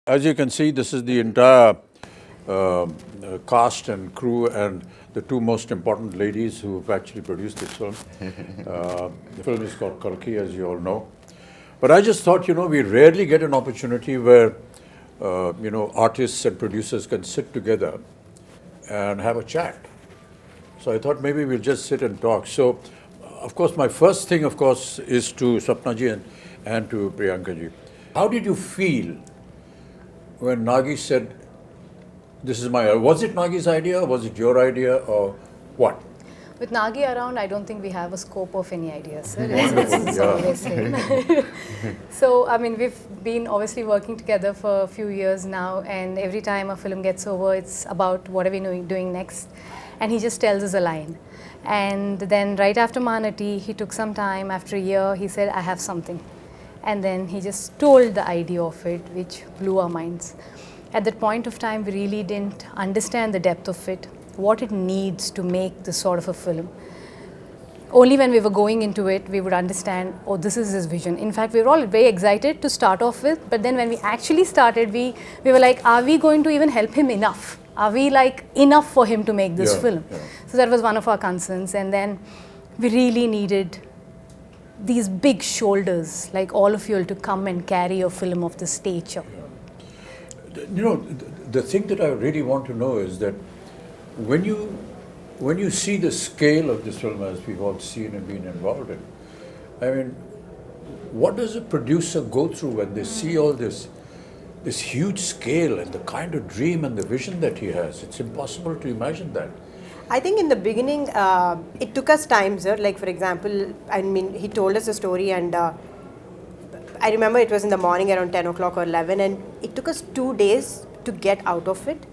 As you can see, this is the entire cast and crew and the two most important ladies who have actually produced this film. The film is called Kalki, as you all know. But I just thought, we rarely get an opportunity where, artists and producers can sit together and have a chat. So I thought maybe we'll just sit and talk. So, of course, my first thing, of course, is to Sapna ji and to Priyanka ji. How did you feel when Nagi said, this is was it Nagi's idea, or was it your idea, or what? With Nagi around, I don't think we have a scope of any ideas, sir. It's always him. So, I mean, we've been obviously working together for a few years now, and every time a film gets over, it's about what are we doing next, and he just tells us a line. And then right after Mahanati, he took some time, after a year, he said, I have something. And then he just told the idea of it, which blew our minds. At that point of time, we really didn't understand the depth of it, what it needs to make this sort of a film. Only when we were going into it, we would understand, oh, this is his vision. In fact, we were all very excited to start off with, but then when we actually started, we were like, are we going to even help him enough? Are we like enough for him to make this film? Yeah. So that was one of our concerns. And then we really needed these big shoulders, like all of you all, to come and carry a film of this stature. Yeah. The thing that I really want to know is that when you see the scale of this film, as we've all seen and been involved in, I mean, what does a producer go through when they see all this huge scale and the kind of dream and the vision that he has? It's impossible to imagine that. I think in the beginning, it took us time, sir. Like, for example, I mean, he told us a story, and I remember it was in the morning around 10 o'clock or 11, and it took us 2 days to get out of it.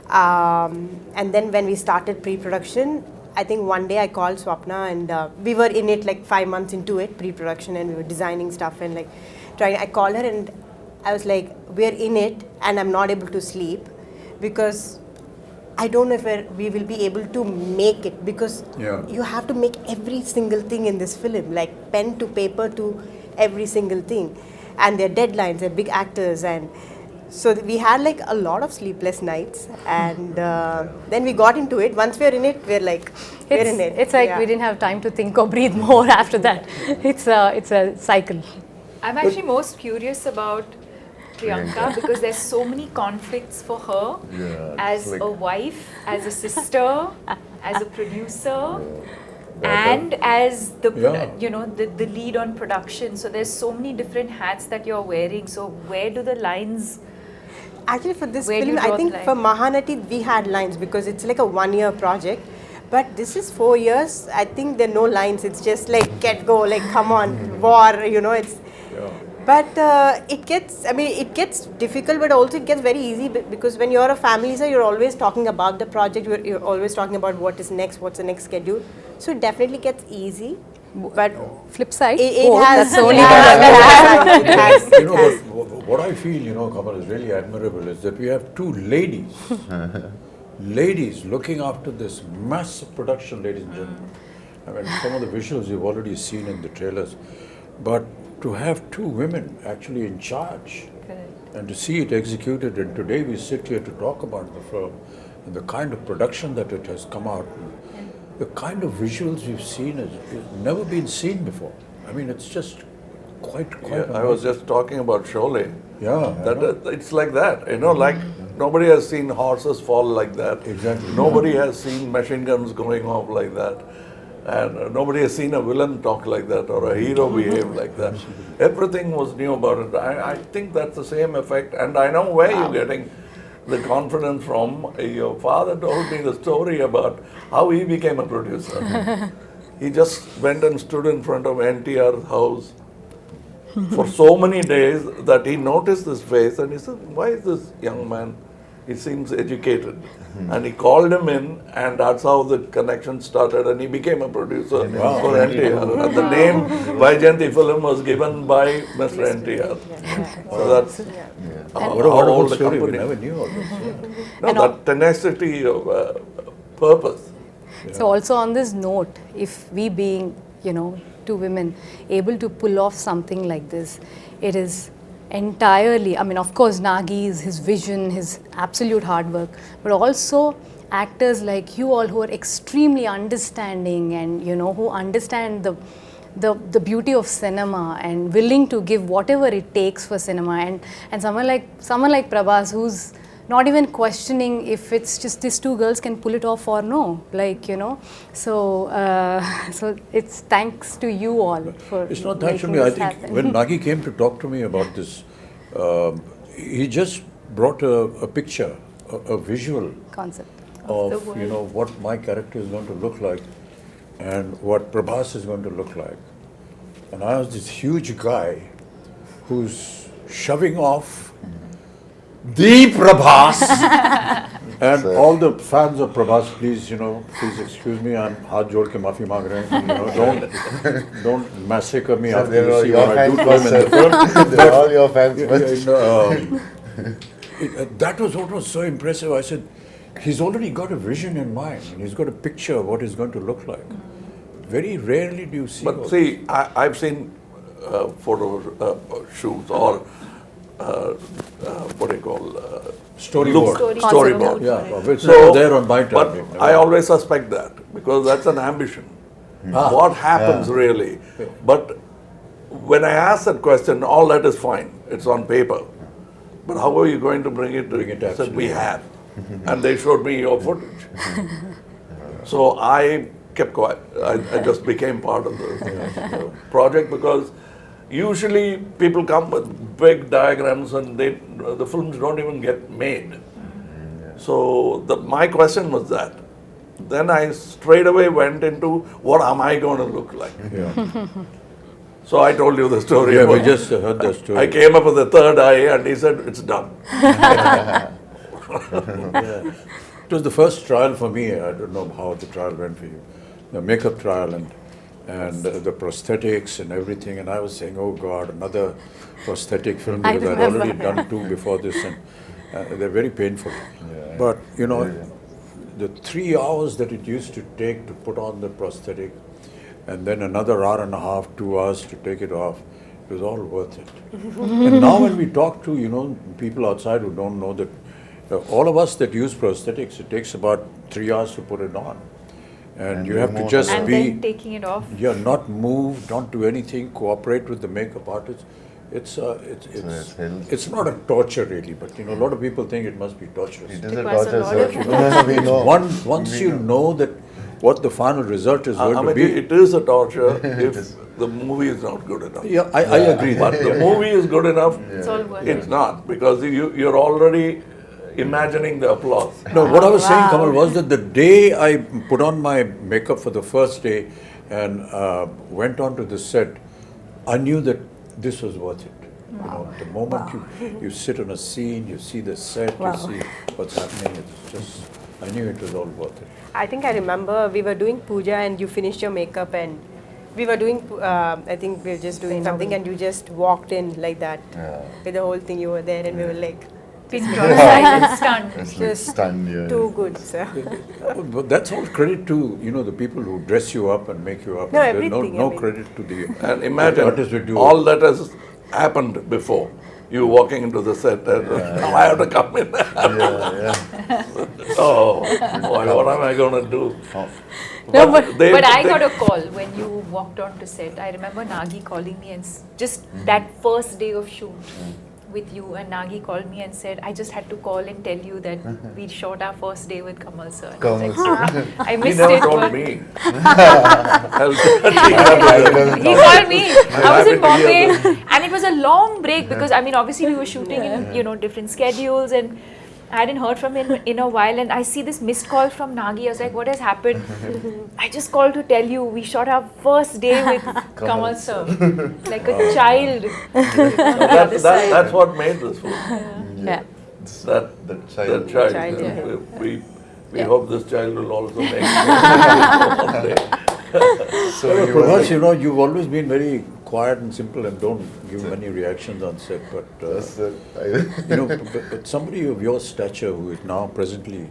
And then when we started pre-production, I think one day I called Swapna, and we were in it like 5 months into it, pre-production, and we were designing stuff and like trying. I called her and I was like, we're in it, and I'm not able to sleep because I don't know if we will be able to make it, because you have to make every single thing in this film, like pen to paper to every single thing. And they're deadlines, they're big actors. And so we had like a lot of sleepless nights. And then we got into it. Once we're in it, we're like, we're in it. It's like we didn't have time to think or breathe more after that. It's a cycle. I'm actually most curious about Priyanka because there's so many conflicts for her as a wife, as a sister, as a producer, and as the the lead on production. So there's so many different hats that you're wearing. So where do the lines? Actually, for this film, I think for Mahanati we had lines because it's like a 1-year project. But this is 4 years. I think there are no lines. It's just like get go, like come on, war. It's. But it gets difficult, but also it gets very easy because when you're a family, sir, you're always talking about the project. You're always talking about what is next, what's the next schedule. So it definitely gets easy. But flip side, it has. That's only what I feel, Kamal, is really admirable is that we have two ladies looking after this massive production, ladies and gentlemen. I mean, some of the visuals you've already seen in the trailers, but to have two women actually in charge and to see it executed, and today we sit here to talk about the film and the kind of production that it has come out, the kind of visuals we've seen has never been seen before. I mean, it's just quite I was just talking about Sholay. Yeah. It's like that, like nobody has seen horses fall like that. Exactly. Nobody has seen machine guns going off like that. And nobody has seen a villain talk like that or a hero behave like that. Everything was new about it. I think that's the same effect. And I know where you're getting the confidence from. Your father told me the story about how he became a producer. He just went and stood in front of NTR's house for so many days that he noticed this face and he said, why is this young man? He seems educated. And he called him in, and that's how the connection started, and he became a producer for NTR. And the name Vaijayanti film was given by Mr. NTR. So that's what a story. We never knew all this. No, that tenacity of purpose. So also on this note, if we being, two women able to pull off something like this, it is entirely, I mean, of course, Nagi's, his vision, his absolute hard work, but also actors like you all who are extremely understanding and, you know, who understand the beauty of cinema and willing to give whatever it takes for cinema, and someone like Prabhas, who's not even questioning if it's just these two girls can pull it off or no, like, you know. So so it's thanks to you all for It's not thanks to making me. I this think happen. when Nagi came to talk to me about this, he just brought a picture, a visual concept. of, the world. you know, what my character is going to look like and what Prabhas is going to look like. And I was this huge guy who's shoving off the Prabhas. And all the fans of Prabhas, please, you know, please excuse me, I'm haath jod ke maafi maang rahe hain, you know, don't massacre me after you see what I do to him in the film. They're all your fans. That was what was so impressive. I said, he's already got a vision in mind, and he's got a picture of what he's going to look like. Very rarely do you see. But see, I've seen photo shoots or what do you call Storyboard. storyboard. Yeah, it's never there on my time. But Never. I always suspect that because that's an ambition. What happens really? But when I ask that question, all that is fine. It's on paper. But how are you going to bring it? Bring it I said, we actually. have. And they showed me your footage. So I kept quiet. I just became part of the project because usually people come with big diagrams and the films don't even get made. So my question was that. Then I straight away went into what am I going to look like? Yeah, So I told you the story. yeah, we about- just heard the story. I came up with the third eye and he said, it's done. It was the first trial for me. I don't know how the trial went for you. The makeup trial and the prosthetics and everything. And I was saying, oh God, another prosthetic film I because I'd remember. already done two before this, and they're very painful. But you know, the 3 hours that it used to take to put on the prosthetic, and then another hour and a half, 2 hours to take it off, it was all worth it. And now when we talk to, you know, people outside who don't know that, all of us that use prosthetics, it takes about 3 hours to put it on. And you have to just And be, then taking it off. not move, don't do anything, cooperate with the makeup artist. It's it's not a torture really, but you know, a lot of people think it must be torturous. It is a Requires a torture, lot sir. of We know. Once you know that what the final result is going to be. It is a torture if the movie is not good enough. Yeah, I agree. But the movie is good enough, It's all worth it's it. not because you're already imagining the applause. No, what I was saying, Kamal, was that the day I put on my makeup for the first day and went onto the set, I knew that this was worth it. You know, the moment you sit on a scene, you see the set, you see what's happening, it's just, I knew it was all worth it. I think I remember we were doing puja and you finished your makeup and we were doing, I think we were just doing something and you just walked in like that. With the whole thing you were there and we were like, Pin drop, silent, stunned. It's like just stunned, yeah. too good, sir. But that's all credit to, you know, the people who dress you up and make you up. No, There's everything, no I mean. credit to the And imagine artists who do all that has happened before. You walking into the set and now I have to come in. Oh, boy, what am I going to do? No, but they- But I they- got a call when you walked on to set. I remember Nagi calling me and just that first day of shoot with you, and Nagi called me and said, I just had to call and tell you that we shot our first day with Kamal sir. And I was like, Kamal I He missed never it. told but me. He called me. I was in happy to hear Bombay, and it was a long break because I mean, obviously we were shooting in different schedules, and I hadn't heard from him in a while. And I see this missed call from Nagi. I was like, what has happened? I just called to tell you we shot our first day with Kamal sir, like a child. That's what made this film. yeah. That child. child. Child, yeah. We hope this child will also make it one day. So Well, you were Prabhas, like, you know, you've always been very quiet and simple and don't give many reactions on set, but yes, sir. you know, but somebody of your stature who is now presently,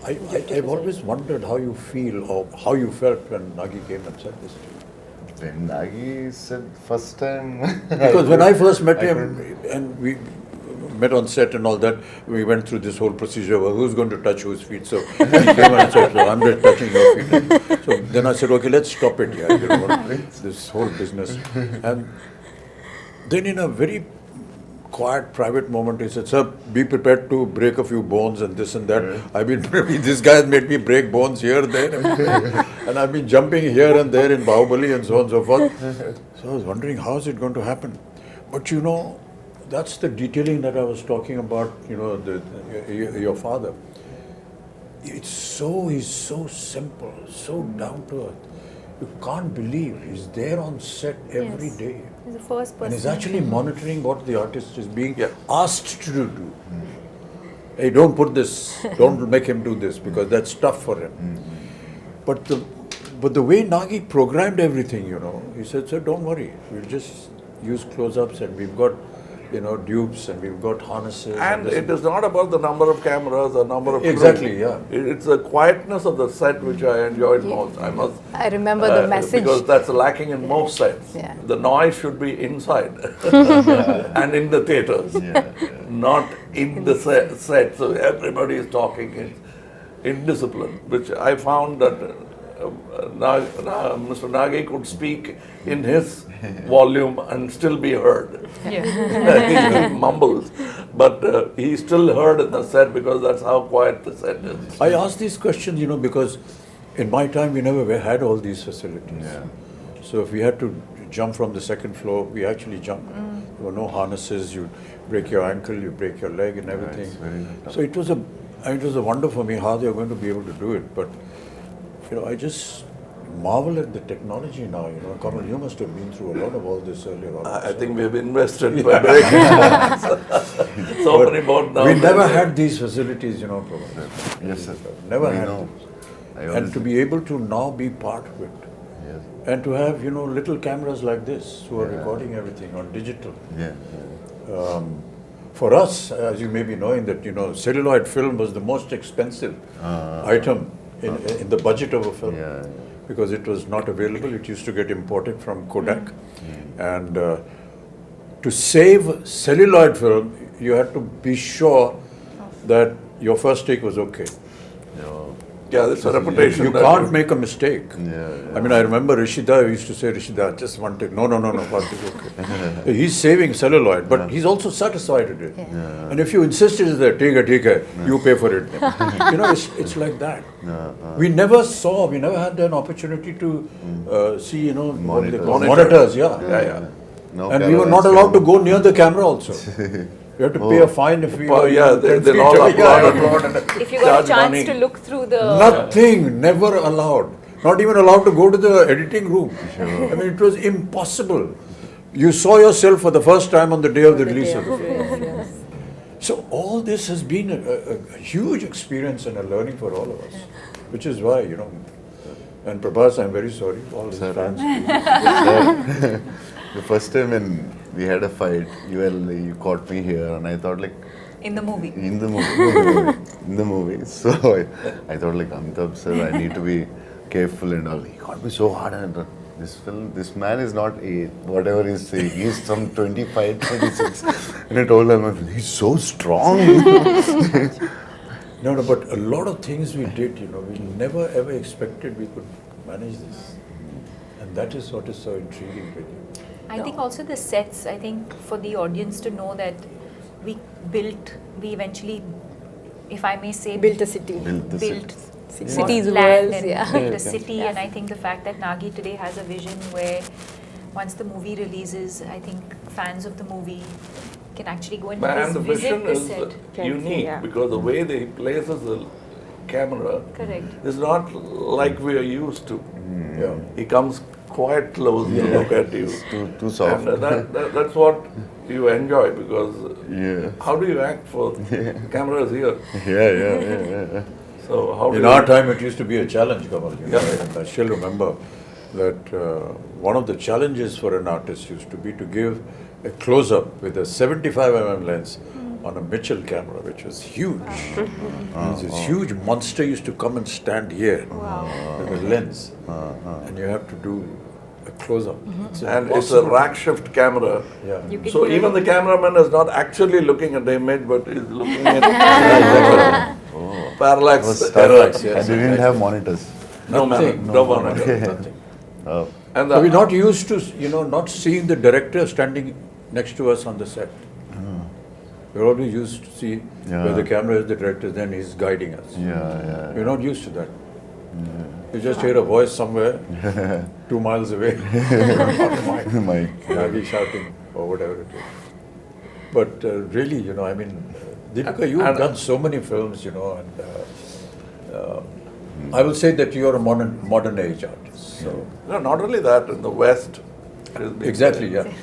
I've always wondered how you feel or how you felt when Nagi came and said this to you. when Nagi said first time. Because when I first met him, and we met on set and all that, we went through this whole procedure of who's going to touch whose feet. So he came and said, so I'm just touching your feet. So then I said, okay, let's stop it here. You know, this whole business. And then in a very quiet, private moment, he said, sir, be prepared to break a few bones and this and that. I've been, this guy has made me break bones here, there, and I've been jumping here and there in Bahubali and so on and so forth. So I was wondering, how is it going to happen? But you know, that's the detailing that I was talking about, you know, your father. He's so simple, so down to earth. You can't believe he's there on set every day. He's the first person. And he's actually monitoring what the artist is being asked to do. Hey, don't put this, don't make him do this because that's tough for him. But the way Nagi programmed everything, you know, he said, sir, don't worry, we'll just use close-ups and we've got, you know, dupes and we've got harnesses. And it is not about the number of cameras or number of Exactly, crew. yeah. It's the quietness of the set which I enjoyed most. I remember the message. Because that's lacking in most sets. Yeah. The noise should be inside and in the theaters, not in the set. So everybody is talking in discipline, which I found that Mr. Nagi could speak in his volume and still be heard. Yeah. He mumbles, but he still heard in the set because that's how quiet the set is. I ask these questions, you know, because in my time we never had all these facilities. So if we had to jump from the second floor, we actually jumped. There were no harnesses, you break your ankle, you break your leg and everything. So it was a wonder for me how they were going to be able to do it. But you know, I just marvel at the technology now. You know, Kamal, you must have been through a lot of all this earlier on. I think we've invested by breaking so many board now. We never had these facilities, you know, Prabhas. Yes, sir. Never I had know. them. And to be able to now be part of it. Yes. And to have, you know, little cameras like this who are recording everything on digital. For us, as you may be knowing, that, you know, celluloid film was the most expensive item in the budget of a film. Because it was not available. It used to get imported from Kodak. And to save celluloid film, you had to be sure that your first take was okay. Yeah, that's a reputation. You can't make a mistake. Yeah. I mean, I remember Rishida used to say, Rishida, just one take. No, first take, okay. He's saving celluloid, but he's also satisfied with it. And if you insisted that, take it, you pay for it. You know, it's like that. We never had an opportunity to see, you know, monitors, No and we were not allowed to go near the camera also. You have to pay a fine if we were they'll all applaud. If you got a Charge chance money. to look through the... Nothing, never allowed. Not even allowed to go to the editing room. I mean, it was impossible. You saw yourself for the first time on the day of the release of the film. So all this has been a huge experience and a learning for all of us, which is why, you know, and Prabhas, I'm very sorry, all his fans. The first time when we had a fight, you caught me here, and I thought like. In the movie. In the movie. So I thought like, Amitabh sir, I need to be careful and all. He caught me so hard, and I thought, this man is not whatever he's saying. He's some 25, 26. And I told him, he's so strong. No, but a lot of things we did, you know, we never ever expected we could manage this. And that is what is so intriguing with you. I think also the sets, I think for the audience to know that we eventually, if I may say, Built a city. built Cities, land worlds, and built a city. And I think the fact that Nagi today has a vision where once the movie releases, I think fans of the movie can actually go and And the visit vision the is set. unique because the way they places the camera Correct. is not like we are used to. He comes quite close to look at you. Too soft. And that's what you enjoy because how do you act for the camera is here? Yeah. So how do In you our time, it used to be a challenge, Kamal. You know, and I still remember that one of the challenges for an artist used to be to give a close-up with a 75mm lens on a Mitchell camera, which was huge. This huge monster used to come and stand here with a lens, and you have to do a close-up. And it's a rack shift camera. Yeah. You can So hear even it. the cameraman is not actually looking at the image, but is looking at parallax. Parallax, yes. And they didn't have monitors. No Nothing, man, no monitor. Nothing. Oh. And So we're the, not used to, not seeing the director standing next to us on the set. We're always used to see where the camera is, the director, then he's guiding us. Yeah. We're not used to that. You just hear a voice somewhere, 2 miles away. My Nagi shouting or whatever it is. But really, I mean, Deepika, you've done so many films, and I will say that you're a modern age artist. So no, not only that, in the West. it has been exactly, there. yeah.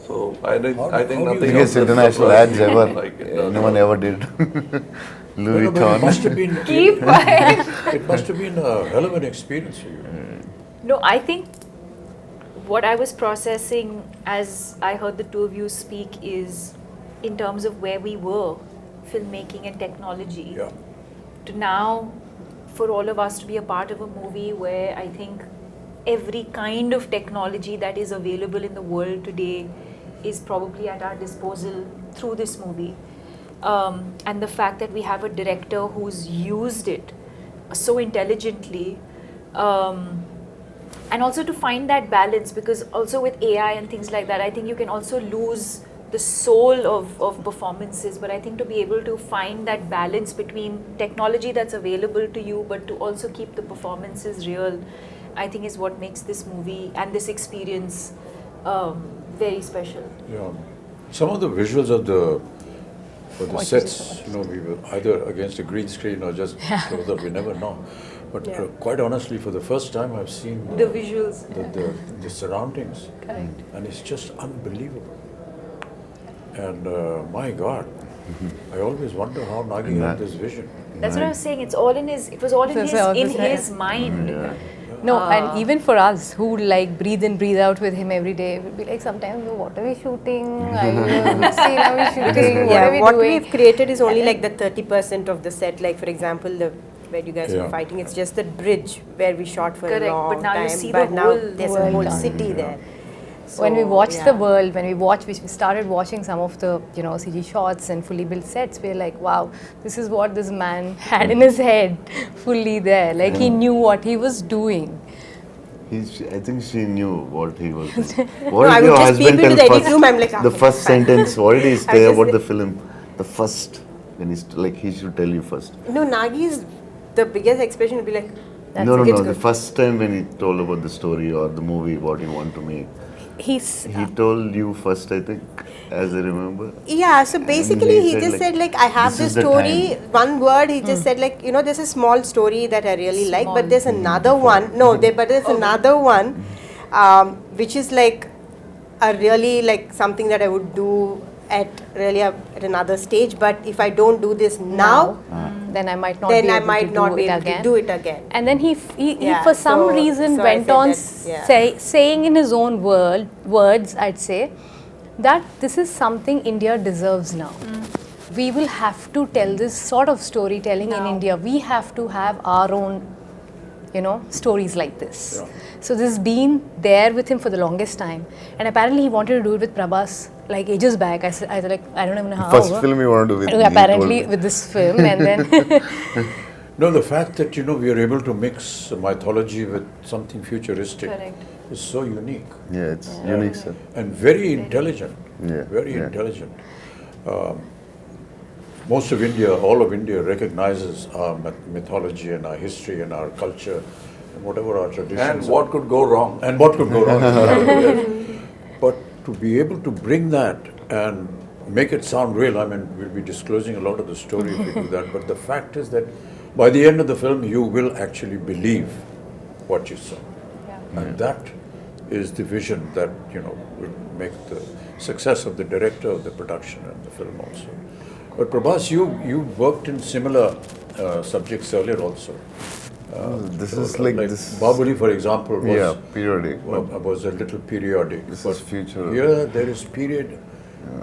So I think How do you nothing biggest else has international surprised ads me ever. like it does. Anyone ever did. Louis But it must Vuitton. have been. Keep quiet. It must have been a hell of an experience for you. No, I think what I was processing as I heard the two of you speak is in terms of where we were, filmmaking and technology, Yeah. to now for all of us to be a part of a movie where I think every kind of technology that is available in the world today is probably at our disposal through this movie. And the fact that we have a director who's used it so intelligently, and also to find that balance, because also with AI and things like that, I think you can also lose the soul of performances, but I think to be able to find that balance between technology that's available to you but to also keep the performances real, I think is what makes this movie and this experience very special. Yeah. Some of the visuals of the sets, we were either against a green screen or just close up, we never know. But quite honestly, for the first time, I've seen The visuals. the surroundings, Correct. and it's just unbelievable. And my God, I always wonder how Nagi had this vision. That's what I was saying. It was all in That's what I was his saying. mind. No, and even for us who like breathe in, breathe out with him every day, we'll be like sometimes, what are we shooting? Which scene are we shooting? What are we what doing? we've created is only like the 30% of the set. Like for example, where you guys were Yeah. fighting, it's just the bridge where we shot for Correct, a long but now you time. see but the now whole there's a world whole done. city there. When we So, watch the yeah. world, we started watching some of the CG shots and fully built sets, we're like, wow, this is what this man had in his head, fully there. Like he knew what he was doing. I think she knew what he was doing. No, What I did would your just peep husband into tell the edit first? room, I'm like, The okay, first fine. sentence, what did he I say just about like- the film? The first, when he's like, he should tell you first. No, Nagi's the biggest expression would be like, No, it's the good. first time when he told about the story or the movie, what he want to make. He told you first, I think, as I remember. Yeah, so basically he he said just like, said like, I have "This this is the story, time." one word, he just said like, there's a small story that I really like, Small. but there's another one, but there's another one, which is like a really like something that I would do at another stage, but if I don't do this now, Then I might not then be I able might to not do be it able again. to do it again. And then he Yeah, for some so- reason so I went said on that, yeah. saying in his own words, I'd say, that this is something India deserves now. We will have to tell this sort of storytelling in Now. India. We have to have our own, stories like this. Yeah. So this has been there with him for the longest time. And apparently he wanted to do it with Prabhas like ages back. I said like, I don't even know how. First film you want to do with me, he Apparently told me. with this film, and then No, the fact that we are able to mix mythology with something futuristic Correct. is so unique Yeah, it's unique, sir. and very intelligent. Yeah, Very yeah. intelligent. Most of India, all of India recognizes our mythology and our history and our culture and whatever our traditions And are. what could go wrong? And what could go wrong? Yes. But to be able to bring that and make it sound real, we'll be disclosing a lot of the story if we do that, but the fact is that by the end of the film, you will actually believe what you saw. And that is the vision that, will make the success of the director, of the production and the film also. But Prabhas, you worked in similar subjects earlier also. This is like this. Bahubali, for example, was Yeah, periodic. was a little periodic. This but is future. Here there is period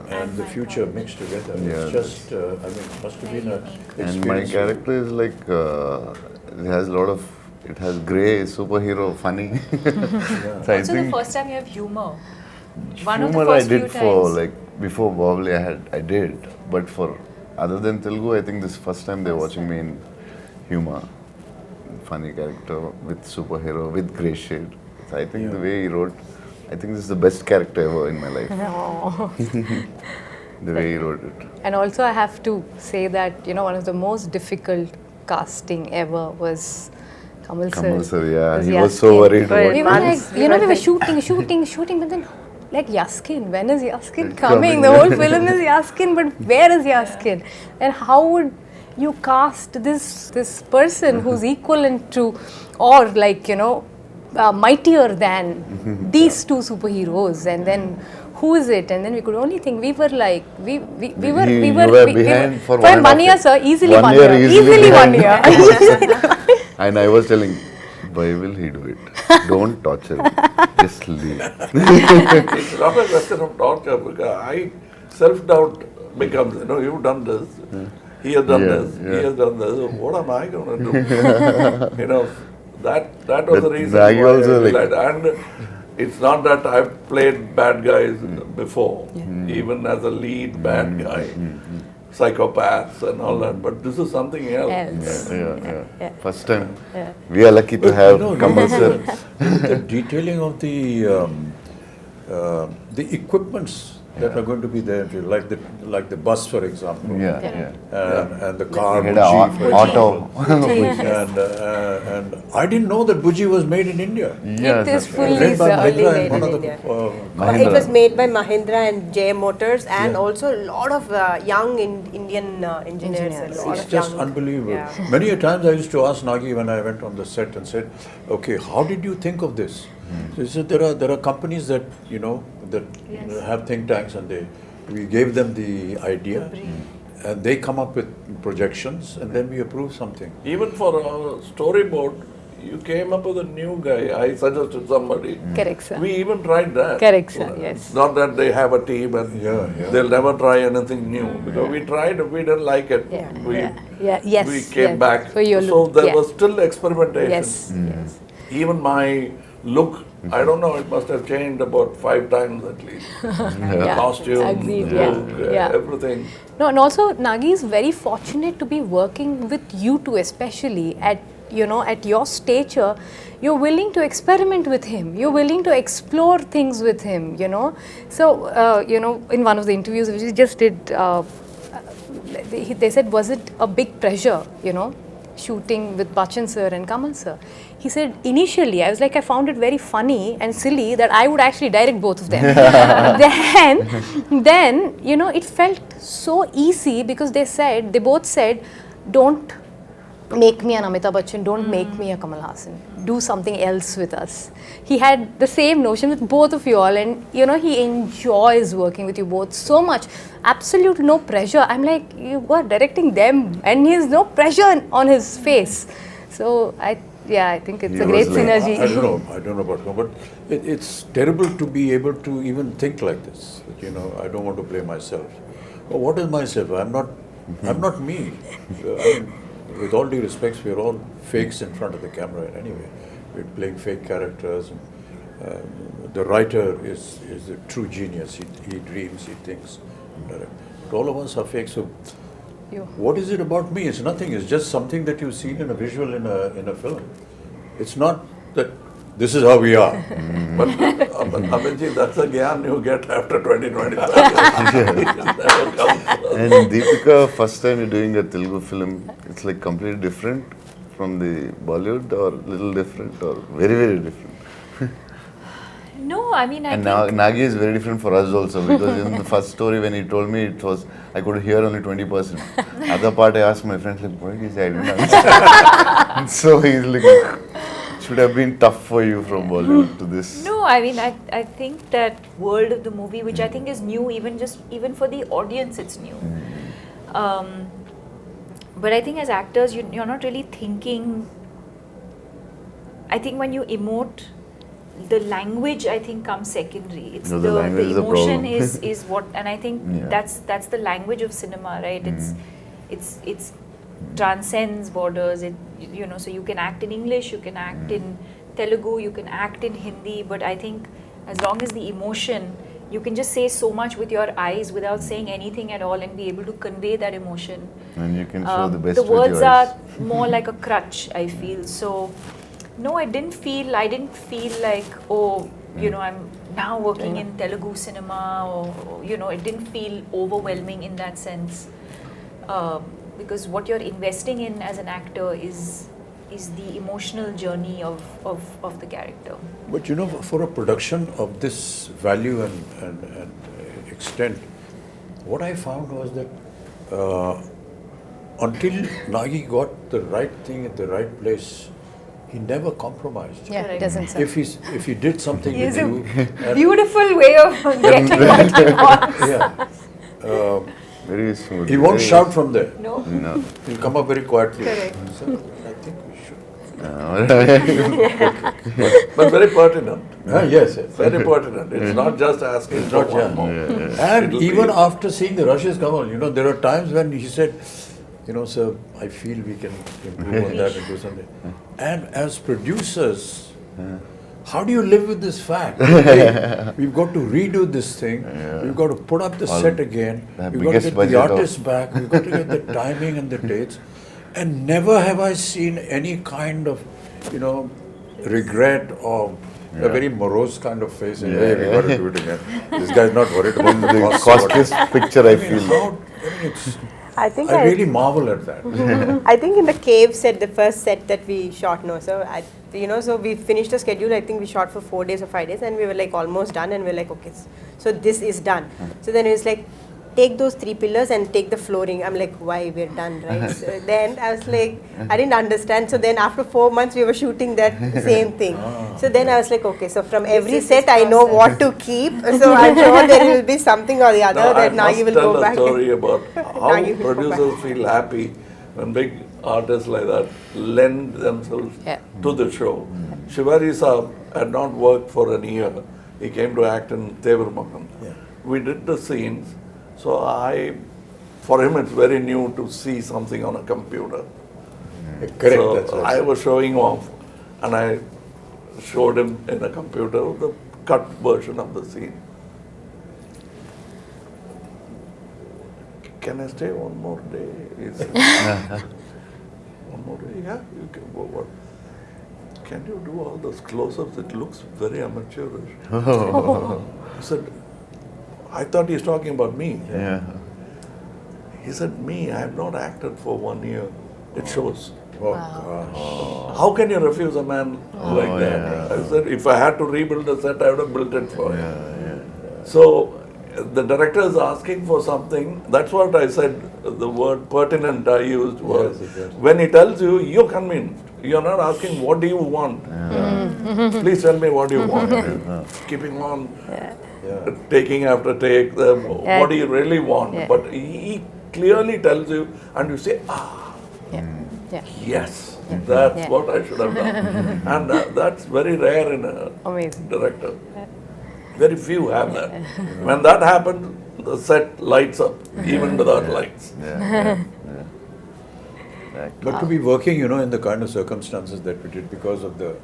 and the future mixed together. Yeah, It's just, it must have been a And my experience. character is like, it has a lot of it has grey, superhero, funny. So I Also, the think first time you have humor. One of the humor I first few did for times. like before Bahubali I did, but for other than Telugu, I think this is first time they're watching me in humor, funny character with superhero with grey shade. So I think the way he wrote, I think this is the best character ever in my life. Oh. The way he wrote it. And also I have to say that, you know, one of the most difficult casting ever was Kamal sir. Kamal sir, yeah, Was he was so Yaskin. worried about We were like, Once you know, we were like- shooting, but then like Yaskin, when is Yaskin It's coming? coming, The yeah. whole film is Yaskin, but where is Yaskin? And how would you cast this person who's equivalent to, or like, you know, mightier than these two superheroes, and then who is it? And then we could only think, we were like, we were You were behind for 1.5 1 year, sir, easily 1 year, year, easily easily 1 behind. year. And I was telling, why will he do it? Don't torture him. Just leave. It's not a question of torture because I self-doubt becomes, you know, you've done this, he has done this, he has done this. What am I going to do? You know, that was the But reason Maggie why also I like- realized. And it's not that I've played bad guys before, even as a lead bad guy, psychopaths and all that. But this is something else. Else. Yeah. First time. We are lucky to have Kamal sir. The detailing of the equipments that are going to be there, like the bus, for example. Yeah. And the car, He had Buji, a for auto. and I didn't know that Buji was made in India. It is fully Made by sir. Mahindra made and one in of the, India. Mahindra. It was made by Mahindra and J Motors, and Yeah. also a lot of young Indian engineers. A Engineers. lot It's of just young, unbelievable. Yeah. Many a times I used to ask Nagi when I went on the set and said, "Okay, how did you think of this?" So he said, "There are companies that have think tanks, and we gave them the idea, and they come up with projections, and then we approve something." Even for our storyboard, you came up with a new guy. I suggested somebody. Correct, sir. We even tried that. Correct, sir, yes. It's not that they have a team and they'll never try anything new. Because we tried, we didn't like it. Yes. We came back. For your So look. there was still experimentation. Yes. Even my look, I don't know, it must have changed about 5 times at least. Yeah. Costume, Agreed, look, yeah. everything. No, and also Nagi is very fortunate to be working with you two, especially at your stature. You're willing to experiment with him. You're willing to explore things with him. So in one of the interviews which we just did, they said, was it a big pressure? Shooting with Bachchan sir and Kamal sir. He said, initially, I was like, I found it very funny and silly that I would actually direct both of them. then, it felt so easy because they both said, don't make me an Amitabh Bachchan, don't make me a Kamal Haasan. Do something else with us. He had the same notion with both of you all, and he enjoys working with you both so much. Absolute no pressure. I'm like, you are directing them, and he has no pressure on his face. So I think it's He a great was like- synergy. I don't know about him, but it's terrible to be able to even think like this. That, I don't want to play myself. Well, what is myself? I'm not me. I mean, with all due respects, we're all fakes in front of the camera anyway. We're playing fake characters. And, the writer is a true genius. He dreams, he thinks. But all of us are fake. So, what is it about me? It's nothing. It's just something that you've seen in a visual in a film. It's not that this is how we are. But Abhijit, that's a gyan you get after 2025 years. It never comes. And Deepika, first time you're doing a Telugu film, it's like completely different from the Bollywood, or little different, or very, very different. No, I mean, I And think Nagi is very different for us also, because in the first story when he told me, I could hear only 20%. Other part I asked my friends, like, what did he say? I didn't understand. So he's like, should have been tough for you from Bollywood to this. No, I mean, I think that world of the movie, which I think is new, even for the audience, it's new. But I think as actors, you're not really thinking. I think when you emote, the language, I think, comes secondary. It's No, the language is the the emotion problem. is what, and I think that's the language of cinema, right? It's transcends borders. so you can act in English, you can act in Telugu, you can act in Hindi, but I think as long as the emotion, you can just say so much with your eyes without saying anything at all and be able to convey that emotion. And you can show the best The with your words eyes. are more like a crutch, I feel. So, no, I didn't feel like, oh, I'm now working in Telugu cinema, or, it didn't feel overwhelming in that sense. Because what you're investing in as an actor is the emotional journey of the character. But for a production of this value and extent, what I found was that until Nagi got the right thing at the right place, he never compromised. Yeah, it doesn't sound. If he did something He with has a you, and- beautiful way of getting what he wants. yeah, Very smooth. he won't very- shout from there. No? No. He'll come up very quietly. Correct. So I think we should. But very pertinent. Yes, yes. Very pertinent. It's not just asking It's for not, one yeah. more. And It'll even be- after seeing the rushes, Kamal, there are times when he said, sir, I feel we can improve on that and do something. And as producers, how do you live with this fact? Hey, we've got to redo this thing. We've got to put up the set again. the We've got to biggest get the budget of- artists back. We've got to get the timing and the dates. And never have I seen any kind of, regret or a very morose kind of face. And, hey, we got to do it again. This guy's not worried about the The costs or whatever. costliest picture I feel. I think I really marvel at that. I think in the cave set, the first set that we shot, so so we finished the schedule. I think we shot for 4 days or 5 days, and we were like almost done, and we are like, okay, so this is done. So then it was like, take those 3 pillars and take the flooring. I'm like, why, we're done, right? So then I was like, I didn't understand. So then after 4 months, we were shooting that same thing. So then I was like, okay, so from every is set, his I know process. what to keep. So I'm sure there will be something or the other Now, I that Nagi must will tell go a back. story about how Nagi will go producers feel happy when big artists like that lend themselves Yeah. to the show. Shivari Saab had not worked for a year. He came to act in Tevarmakam. We did the scenes, so for him it's very new to see something on a computer. Correct, So that's right. I was showing off, and I showed him in a computer the cut version of the scene. Can I stay one more day? He said, one more day? Yeah, you can go. What? Can you do all those close-ups? It looks very amateurish. He said, I thought he's talking about me. Yeah. He said, me, I have not acted for 1 year. It shows. Oh, gosh. How can you refuse a man like that? I said, if I had to rebuild the set, I would have built it for him. So the director is asking for something. That's what I said. The word pertinent I used was Yes, exactly. when he tells you, you're convinced. You're not asking what do you want. Please tell me what you want. Keeping on, taking after take. What do you really want? Yeah. But he clearly tells you, and you say, Yeah. yes, that's Yeah. what I should have done. And that's very rare in a Amazing. director. Very few have that. When that happens, the set lights up, even without lights. But to be working, in the kind of circumstances that we did because of the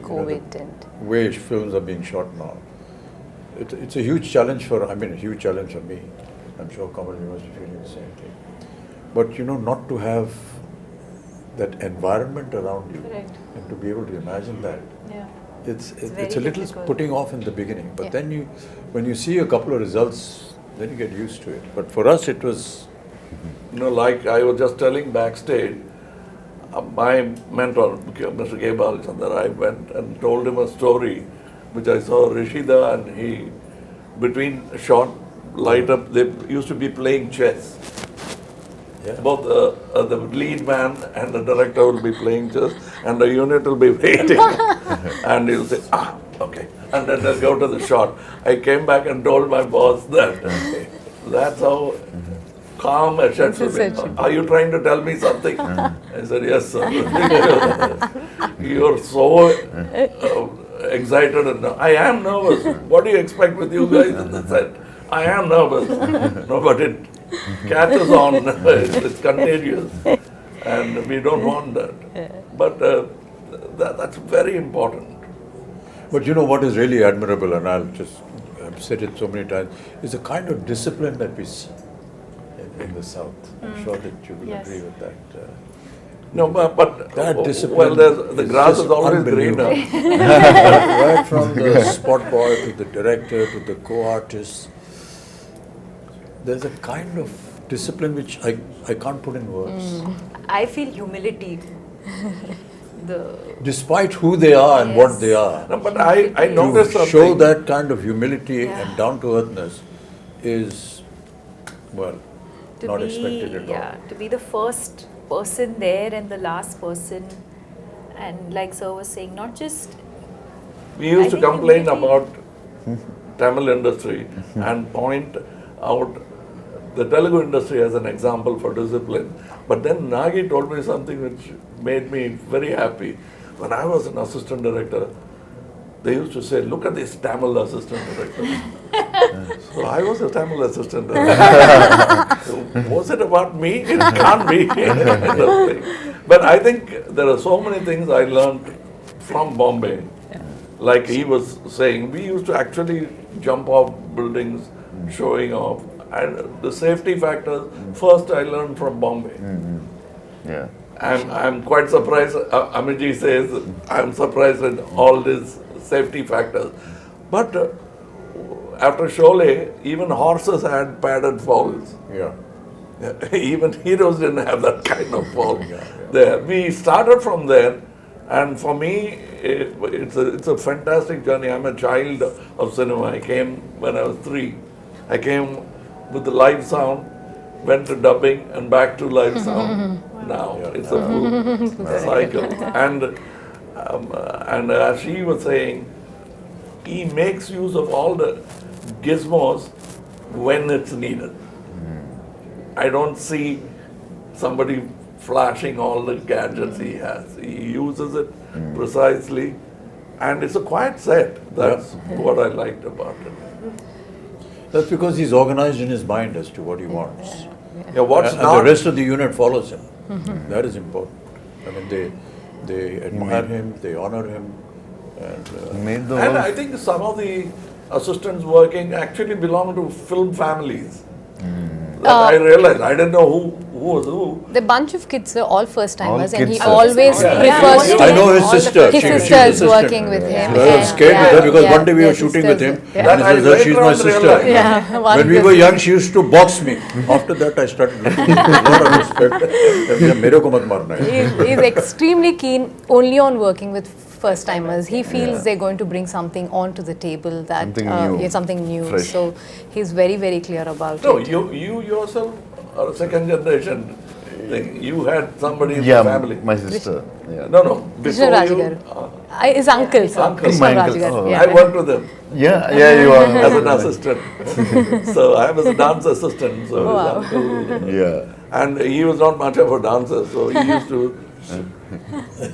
COVID and way films are being shot now, it's a huge challenge a huge challenge for me. I'm sure Kamal, you must be feeling the same thing. But not to have that environment around you Correct. and to be able to imagine that, Yeah. it's very a little difficult. putting off in the beginning. But Yeah. then when you see a couple of results, then you get used to it. But for us, it was Like I was just telling backstage, my mentor, Mr. K. Balachandar, I went and told him a story which I saw Rishida, and he, between shot, light up, they used to be playing chess. Both the lead man and the director will be playing chess, and the unit will be waiting. And he'll say, okay. And then they'll go to the shot. I came back and told my boss that that's how calm a shot should be. Are you trying to tell me something? I said, yes, sir. You're so excited. And I am nervous. What do you expect with you guys in the set? I am nervous. No, but it catches on. It's contagious. and we don't want that. But that's very important. But you know what is really admirable, and I've said it so many times, is the kind of discipline that we see in the South. I'm sure that you will agree with that. No, but That discipline the grass just is always unbelievable. greener. Right from the spot boy to the director to the co-artist, there's a kind of discipline which I can't put in words. I feel humility. Despite who they are and what they are, No, but I noticed to something. show that kind of humility and down-to-earthness is, well, not expected at all. To be the first person there and the last person, and like sir was saying, not just We used I to think complain humility- about Tamil industry and point out the Telugu industry as an example for discipline. But then Nagi told me something which made me very happy. When I was an assistant director, they used to say, look at this Tamil assistant director. So I was a Tamil assistant director. So was it about me? It can't be. But I think there are so many things I learned from Bombay. Like he was saying, we used to actually jump off buildings, showing off. And the safety factors, first I learned from Bombay. Yeah. I'm quite surprised. Amiji says I'm surprised at all these safety factors. But after Sholay, even horses had padded falls. Yeah. Even heroes didn't have that kind of fall. There, we started from there, and for me, it's a fantastic journey. I'm a child of cinema. I came when I was 3. I came with the live sound, went to dubbing, and back to live sound. Now it's a full cycle. And as she was saying, he makes use of all the gizmos when it's needed. I don't see somebody flashing all the gadgets he has. He uses it precisely, and it's a quiet set. That's what I liked about it. That's because he's organized in his mind as to what he wants. Yeah, what's And not the rest of the unit follows him. That is important. I mean, they admire him, they honor him, and Made the And whole I think some of the assistants working actually belong to film families. That I realized. I didn't know who was who. The bunch of kids are all first timers, All and he kids. always Yeah. refers to I know his all the sister. His She- she's sister is assistant. working with him. I was scared with her because one day we were their shooting with him, sisters, and That he says, I "Sir, she's later my on sister." realized. Yeah, one When we of were the- young, she used to box me. After that, I started looking with a lot of respect. मेरे को मत मारना है. He's extremely keen only on working with first timers. He feels they're going to bring something onto the table that Something new. something new. Fresh. So he's very, very clear about No, it. you yourself are a second generation thing. You had somebody in yeah, the family. my sister. Yeah. No, Krishna before Raj you, garu. His uncle, sir. Uncle. Krishna My Raj uncle. garu, Oh. yeah. I worked with him Yeah, you are. as an assistant. So I was a dance assistant. So his uncle, Yeah. and he was not much of a dancer, so he used to.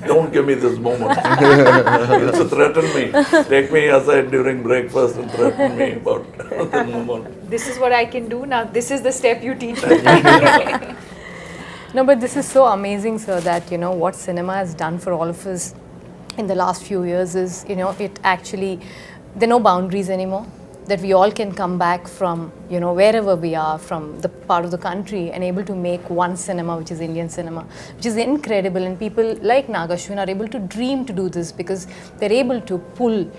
Don't give me this moment. He used to threaten me. Take me aside during breakfast and threaten me about the moment. this is what I can do now. This is the step you teach me. No, but this is so amazing, sir, that, what cinema has done for all of us in the last few years is, it actually, there are no boundaries anymore. That we all can come back from, wherever we are, from the part of the country, and able to make one cinema, which is Indian cinema, which is incredible. And people like Nagashwin are able to dream to do this because they're able to pull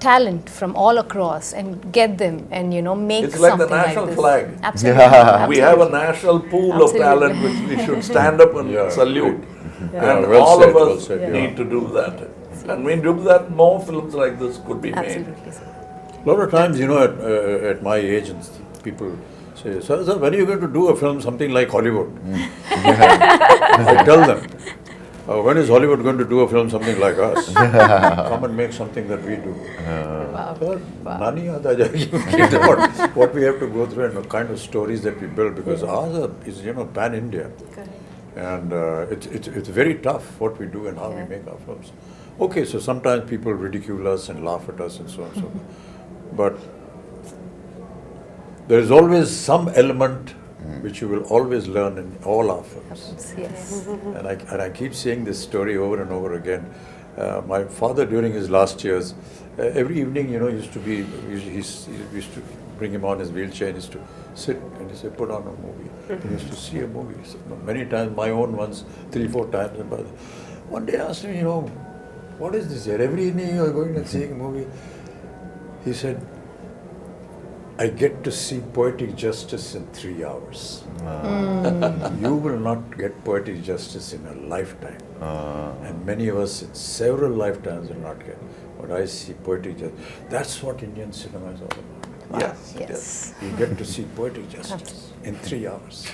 talent from all across and get them and, make It's like something the national this. flag. Absolutely. We have a national pool Absolutely. of talent which we should stand up and Yeah, salute. Yeah, And well all said, of well us said, yeah. need to do that. And when we do that, more films like this could be made. Absolutely, sir. A lot of times, at my age, and people say, sir, when are you going to do a film, something like Hollywood? I tell them, when is Hollywood going to do a film, something like us? Come and make something that we do. Sir, nani yaad aa jayegi. What we have to go through and the kind of stories that we build, because ours is, pan-India. And it's very tough what we do and how we make our films. Okay, so sometimes people ridicule us and laugh at us and so on and so forth. But there is always some element which you will always learn in all our films. Yes. And I keep saying this story over and over again. My father, during his last years, every evening, he used to used to bring him on his wheelchair and used to sit and he said, put on a movie. He used to see a movie. So many times, my own ones, 3-4 times. And one day I asked him, what is this here? Every evening you are going and seeing a movie. He said, I get to see poetic justice in 3 hours. You will not get poetic justice in a lifetime. And many of us in several lifetimes will not get. But I see poetic justice. That's what Indian cinema is all about. Wow. Yes. Yes. You get to see poetic justice in 3 hours.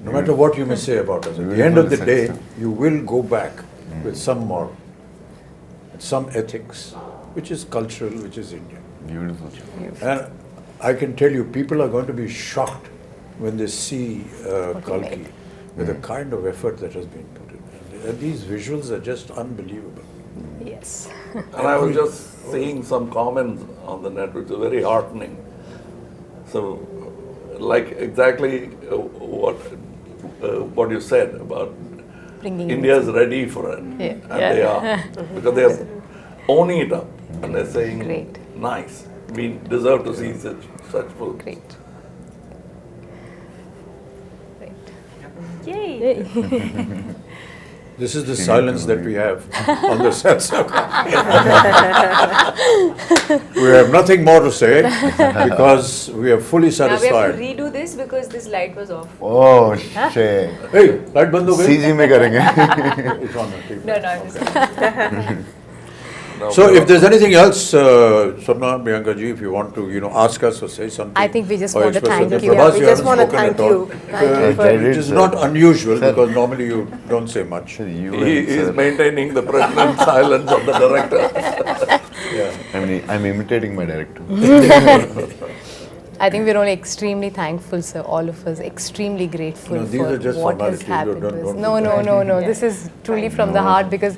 No matter what you may say about us, at the end of the day, you will go back with some moral, some ethics, which is cultural, which is Indian. Beautiful. And I can tell you, people are going to be shocked when they see Kalki with the kind of effort that has been put in. And these visuals are just unbelievable. Yes. And I was just seeing some comments on the net which are very heartening. So, like exactly what you said about Bringing India's ready for it, and they are, because they are owning it up and they're saying, Great. nice, we deserve to see such films. Great. Yay! This is the silence that we have on the set. We have nothing more to say because we are fully Now we have to satisfied. redo this because this light was off. Oh shit. Hey, light band ho gayi? CG में करेंगे. It's on the TV. No, I'm just So if there's anything else, Swapna, Priyanka ji, if you want to, ask us or say something. I think we just or want to express thank something. you. Prabhas, We you just haven't want to spoken thank at all. you. Thank you Which is not unusual Sir. because normally you don't say much. You He and is sir. maintaining the pregnant silence of the director. Yeah. I'm imitating my director. I think we're only extremely thankful, sir, all of us, extremely grateful No, these for are just what has formalities. happened Don't- to us. don't No. This is truly from the heart because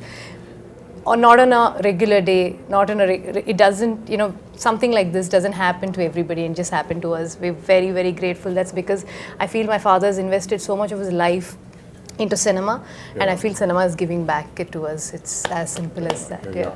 not on a regular day, not on it doesn't, something like this doesn't happen to everybody and just happen to us. We're very, very grateful. That's because I feel my father has invested so much of his life into cinema and I feel cinema is giving back it to us. It's as simple as that. Yeah.